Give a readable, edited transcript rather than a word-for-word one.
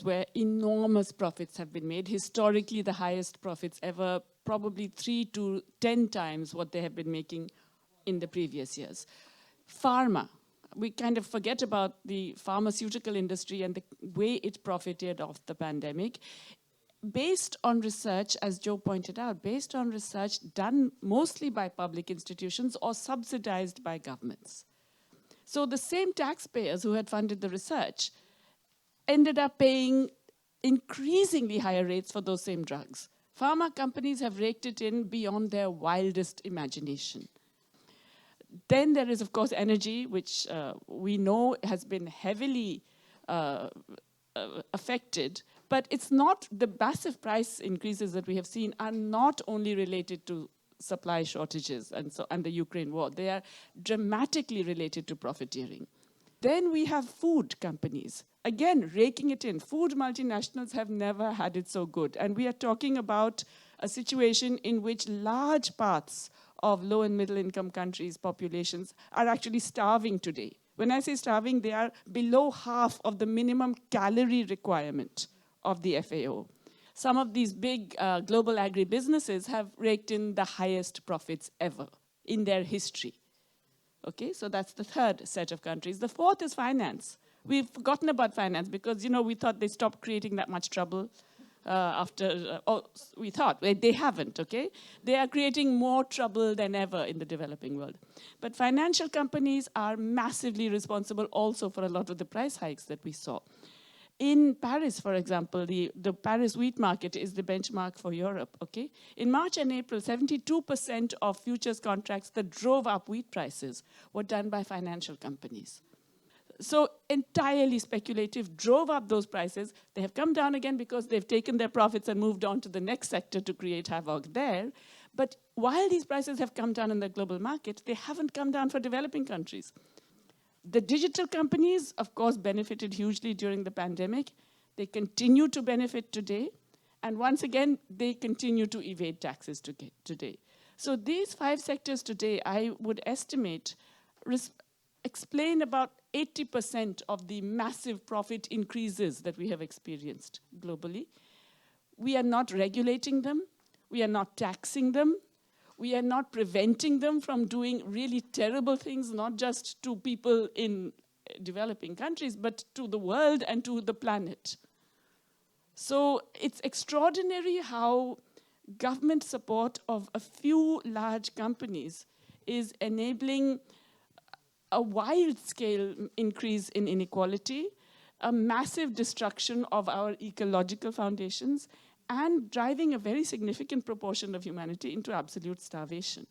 where enormous profits have been made, historically the highest profits ever, probably 3 to 10 times what they have been making in the previous years. Pharma, we kind of forget about the pharmaceutical industry and the way it profited off the pandemic. Based on research, as Joe pointed out, based on research done mostly by public institutions or subsidized by governments. So the same taxpayers who had funded the research ended up paying increasingly higher rates for those same drugs. Pharma companies have raked it in beyond their wildest imagination. Then there is, of course, energy, which we know has been heavily affected, but it's not, the massive price increases that we have seen are not only related to supply shortages and the Ukraine war. They are dramatically related to profiteering. Then we have food companies, again, raking it in. Food multinationals have never had it so good. And we are talking about a situation in which large parts of low and middle income countries' populations are actually starving today. When I say starving, they are below half of the minimum calorie requirement of the FAO. Some of these big global agribusinesses have raked in the highest profits ever in their history. Okay, so that's the third set of countries. The fourth is finance. We've forgotten about finance because, you know, we thought they stopped creating that much trouble we thought. They haven't, okay? They are creating more trouble than ever in the developing world. But financial companies are massively responsible also for a lot of the price hikes that we saw. In Paris, for example, the Paris wheat market is the benchmark for Europe, okay? In March and April, 72% of futures contracts that drove up wheat prices were done by financial companies. So entirely speculative, drove up those prices. They have come down again because they've taken their profits and moved on to the next sector to create havoc there. But while these prices have come down in the global market, they haven't come down for developing countries. The digital companies, of course, benefited hugely during the pandemic. They continue to benefit today. And once again, they continue to evade taxes today. So these 5 sectors today, I would estimate, explain about 80% of the massive profit increases that we have experienced globally. We are not regulating them. We are not taxing them. We are not preventing them from doing really terrible things, not just to people in developing countries, but to the world and to the planet. So it's extraordinary how government support of a few large companies is enabling a wild-scale increase in inequality, a massive destruction of our ecological foundations, and driving a very significant proportion of humanity into absolute starvation.